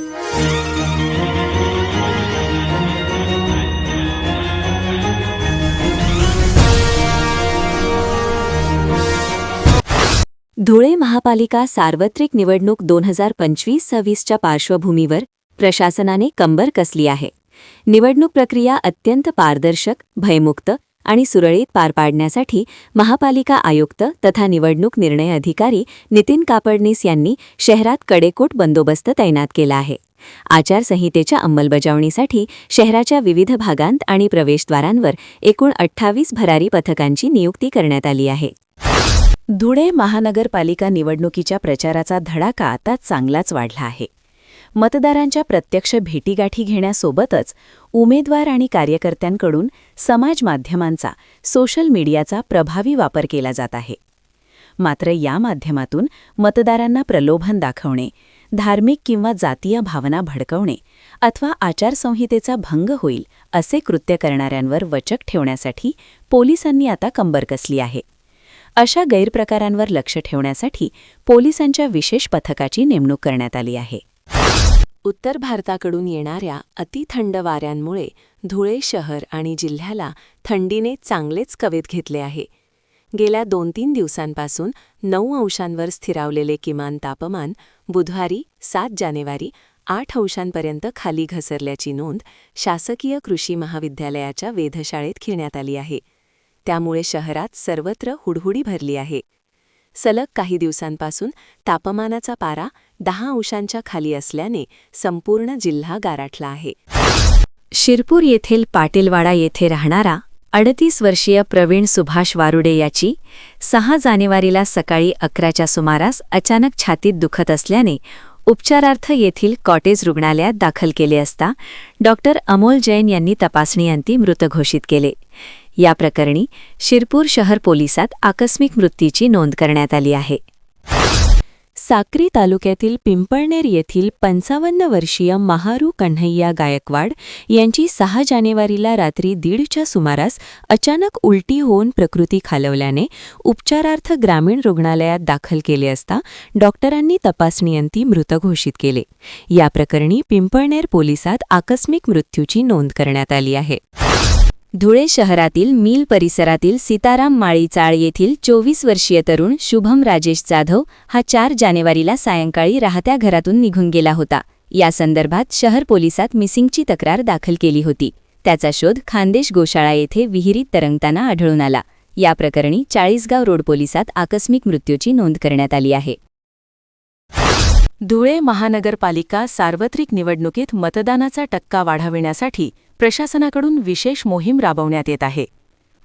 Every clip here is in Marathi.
धुळे महापालिका सार्वत्रिक निवडणूक 2025-26च्या पार्श्वभूमीवर प्रशासनाने कंबर कसली आहे. निवडणूक प्रक्रिया अत्यंत पारदर्शक, भयमुक्त आणि सुरळीत पार पाडण्यासाठी महापालिका आयुक्त तथा निवडणूक निर्णय अधिकारी नितीन कापडनीस यांनी शहरात कडेकोट बंदोबस्त तैनात केला आहे. आचारसंहितेच्या अंमलबजावणीसाठी शहराच्या विविध भागांत आणि प्रवेशद्वारांवर एकूण 28 भरारी पथकांची नियुक्ती करण्यात आली आहे. धुळे महानगरपालिका निवडणुकीच्या प्रचाराचा धडाका आता चांगलाच वाढला आहे. मतदारांच्या प्रत्यक्ष भेटीगाठी घेण्यासोबतच उमेदवार आणि कार्यकर्त्यांकडून समाज माध्यमांचा, सोशल मीडियाचा प्रभावी वापर केला जात आहे. मात्र या माध्यमातून मतदारांना प्रलोभन दाखवणे, धार्मिक किंवा जातीय भावना भडकवणे अथवा आचारसंहितेचा भंग होईल असे कृत्य करणाऱ्यांवर वचक ठेवण्यासाठी पोलिसांनी आता कंबर कसली आहे. अशा गैरप्रकारांवर लक्ष ठेवण्यासाठी पोलिसांच्या विशेष पथकाची नेमणूक करण्यात आली आहे. उत्तर भारताकडून येणाऱ्या अतिथंड वाऱ्यांमुळे धुळे शहर आणि जिल्ह्याला थंडीने चांगलेच कवेत घेतले आहे. गेल्या 2-3 दिवसांपासून 9 अंशांवर स्थिरावलेले किमान तापमान बुधवारी 7 जानेवारी 8 अंशांपर्यंत खाली घसरल्याची नोंद शासकीय कृषी महाविद्यालयाच्या वेधशाळेत घेण्यात आली आहे. त्यामुळे शहरात सर्वत्र हुडहुडी भरली आहे. सलग काही दिवसांपासून तापमानाचा पारा 10 अंशांच्या खाली असल्याने संपूर्ण जिल्हा गारठला आहे. शिरपूर येथील पाटीलवाडा येथे राहणारा 38 वर्षीय प्रवीण सुभाष वारुडे याची 6 जानेवारीला सकाळी 11च्या सुमारास अचानक छातीत दुखत असल्याने उपचारार्थ येथील कॉटेज रुग्णालयात दाखल केले असता डॉक्टर अमोल जैन यांनी तपासणीअंती मृत घोषित केले. या प्रकरणी शिरपूर शहर पोलिसात आकस्मिक मृत्यूची नोंद करण्यात आली आहे. साक्री तालुक्यातील पिंपळनेर येथील 55 वर्षीय महारू कन्हैया गायकवाड यांची 6 जानेवारीला रात्री 1:30च्या सुमारास अचानक उलटी होऊन प्रकृती खालवल्याने उपचारार्थ ग्रामीण रुग्णालयात दाखल केले असता डॉक्टरांनी तपासणीअंती मृत घोषित केले. या प्रकरणी पिंपळनेर पोलिसात आकस्मिक मृत्यूची नोंद करण्यात आली आहे. धुळे शहरातील मिल परिसरातील सीताराम माळीचाळ येथील 24 वर्षीय तरुण शुभम राजेश जाधव हा 4 जानेवारीला सायंकाळी राहत्या घरातून निघून गेला होता. या संदर्भात शहर पोलिसात मिसिंगची तक्रार दाखल केली होती. त्याचा शोध खानदेश गोशाळा येथे विहिरीत तरंगताना आढळून आला. या प्रकरणी चाळीसगाव रोड पोलिसात आकस्मिक मृत्यूची नोंद करण्यात आली आहे. धुळे महानगरपालिका सार्वत्रिक निवडणुकीत मतदानाचा टक्का वाढविण्यासाठी प्रशासनाकडून विशेष मोहीम राबवण्यात येत आहे.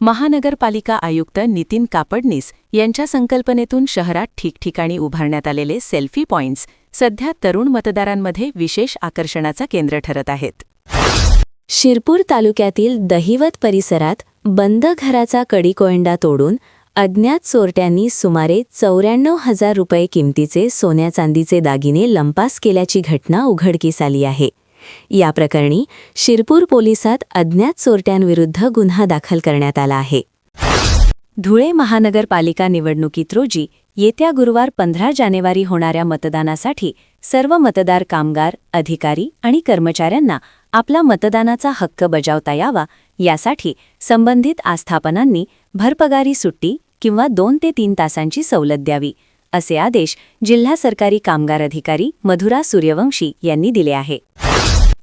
महानगरपालिका आयुक्त नितीन कापडनीस यांच्या संकल्पनेतून शहरात ठिकठिकाणी उभारण्यात आलेले सेल्फी पॉइंट्स सध्या तरुण मतदारांमध्ये विशेष आकर्षणाचा केंद्र ठरत आहेत. शिरपूर तालुक्यातील दहिवत परिसरात बंद घराचा कडीकोयंडा तोडून अज्ञात चोरट्यांनी सुमारे 94,000 रुपये किमतीचे सोन्या चांदीचे दागिने लंपास केल्याची घटना उघडकीस आली आहे. या प्रकरणी शिरपूर पोलिसात अज्ञात चोरट्यांविरुद्ध गुन्हा दाखल करण्यात आला आहे. धुळे महानगरपालिका निवडणुकीत रोजी येत्या गुरुवार 15 जानेवारी होणाऱ्या मतदानासाठी सर्व मतदार कामगार, अधिकारी आणि कर्मचाऱ्यांना आपला मतदानाचा हक्क बजावता यावा यासाठी संबंधित आस्थापनांनी भरपगारी सुट्टी किंवा 2 ते 3 तासांची सवलत द्यावी, असे आदेश जिल्हा सरकारी कामगार अधिकारी मधुरा सूर्यवंशी यांनी दिले आहे.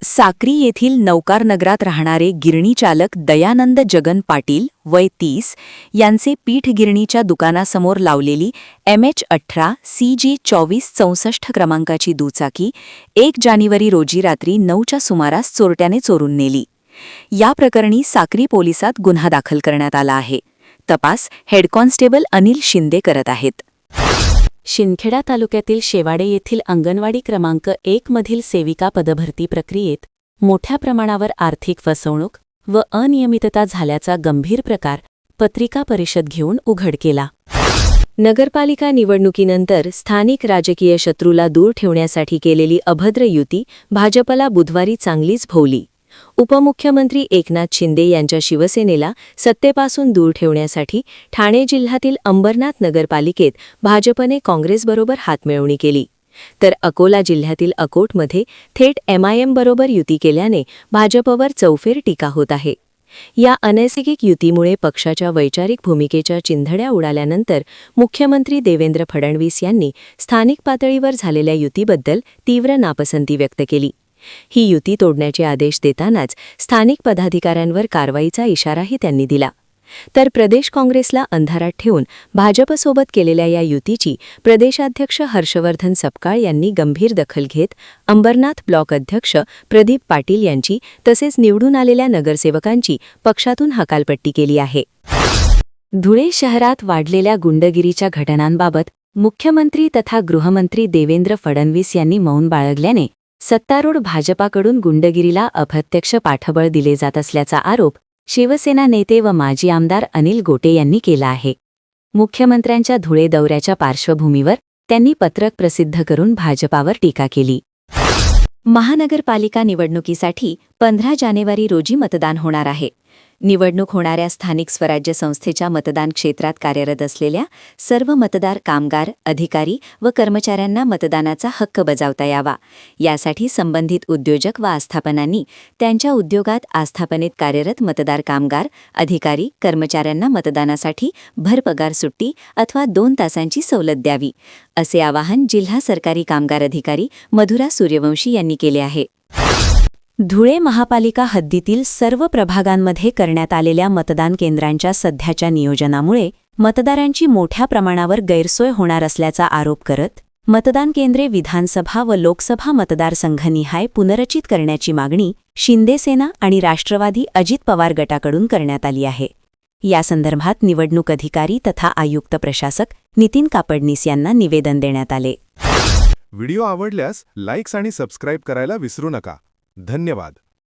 साक्री येथील नौकार नगरात राहणारे गिरणी चालक दयानंद जगन पाटील वय 30 यांचे पीठ गिरणीच्या दुकानासमोर लावलेली MH18 CG 2464 क्रमांकाची दुचाकी 1 जानेवारी रोजी रात्री 9च्या सुमारास चोरट्याने चोरून नेली. या प्रकरणी साक्री पोलिसात गुन्हा दाखल करण्यात आला आहे. तपास हेड कॉन्स्टेबल अनिल शिंदे करत आहेत. शिंदखेडा तालुक्यातील शेवाडे येथील अंगणवाडी क्रमांक 1 मधील सेविका पदभरती प्रक्रियेत मोठ्या प्रमाणावर आर्थिक फसवणूक व अनियमितता झाल्याचा गंभीर प्रकार पत्रिका परिषद घेऊन उघड केला. नगरपालिका निवडणुकीनंतर स्थानिक राजकीय शत्रूला दूर ठेवण्यासाठी केलेली अभद्र युती भाजपला बुधवारी चांगलीच भोवली. उपमुख्यमंत्री एकनाथ शिंदे यांच्या शिवसेनेला सत्तेपासून दूर ठेवण्यासाठी ठाणे जिल्ह्यातील अंबरनाथ नगरपालिकेत भाजपने काँग्रेसबरोबर हातमिळवणी केली. तर अकोला जिल्ह्यातील अकोटमध्ये थेट MIM बरोबर युती केल्याने भाजपवर चौफेर टीका होत आहे. या अनैसर्गिक युतीमुळे पक्षाच्या वैचारिक भूमिकेच्या चिंधड्या उडाल्यानंतर मुख्यमंत्री देवेंद्र फडणवीस यांनी स्थानिक पातळीवर झालेल्या युतीबद्दल तीव्र नापसंती व्यक्त केली. ही युती तोडण्याचे आदेश देतानाच स्थानिक पदाधिकाऱ्यांवर कारवाईचा इशाराही त्यांनी दिला. तर प्रदेश काँग्रेसला अंधारात ठेवून भाजपसोबत केलेल्या या युतीची प्रदेशाध्यक्ष हर्षवर्धन सपकाळ यांनी गंभीर दखल घेत अंबरनाथ ब्लॉक अध्यक्ष प्रदीप पाटील यांची तसेच निवडून आलेल्या नगरसेवकांची पक्षातून हकालपट्टी केली आहे. धुळे शहरात वाढलेल्या गुंडगिरीच्या घटनांबाबत मुख्यमंत्री तथा गृहमंत्री देवेंद्र फडणवीस यांनी मौन बाळगल्याने सत्तारूढ भाजपाकडून गुंडगिरीला अप्रत्यक्ष पाठबळ दिले जात असल्याचा आरोप शिवसेना नेते व माजी आमदार अनिल गोटे यांनी केला आहे. मुख्यमंत्र्यांच्या धुळे दौऱ्याच्या पार्श्वभूमीवर त्यांनी पत्रक प्रसिद्ध करून भाजपावर टीका केली. महानगरपालिका निवडणुकीसाठी 15 जानेवारी रोजी मतदान होणार आहे. निवडणूक होणाऱ्या स्थानिक स्वराज्य संस्थेच्या मतदान क्षेत्रात कार्यरत असलेल्या सर्व मतदार, कामगार, अधिकारी व कर्मचाऱ्यांना मतदानाचा हक्क बजावता यावा, यासाठी संबंधित उद्योजक व आस्थापनांनी त्यांच्या उद्योगात, आस्थापनेत कार्यरत मतदार, कामगार, अधिकारी, कर्मचाऱ्यांना मतदानासाठी भरपगार सुट्टी अथवा 2 तासांची सवलत द्यावी, असे आवाहन जिल्हा सरकारी कामगार अधिकारी मधुरा सूर्यवंशी यांनी केले आहे. धुळे महापालिका हद्दीतील सर्व प्रभागांमध्ये करण्यात आलेल्या मतदान केंद्रांच्या सध्याच्या नियोजनामुळे मतदारांची मोठ्या प्रमाणावर गैरसोय होणार असल्याचा आरोप करत मतदान केंद्रे विधानसभा व लोकसभा मतदारसंघनिहाय पुनर्रचित करण्याची मागणी शिंदेसेना आणि राष्ट्रवादी अजित पवार गटाकडून करण्यात आली आहे. यासंदर्भात निवडणूक अधिकारी तथा आयुक्त प्रशासक नितीन कापडनीस यांना निवेदन देण्यात आले. व्हिडिओ आवडल्यास लाईक्स आणि सबस्क्राईब करायला विसरू नका. धन्यवाद.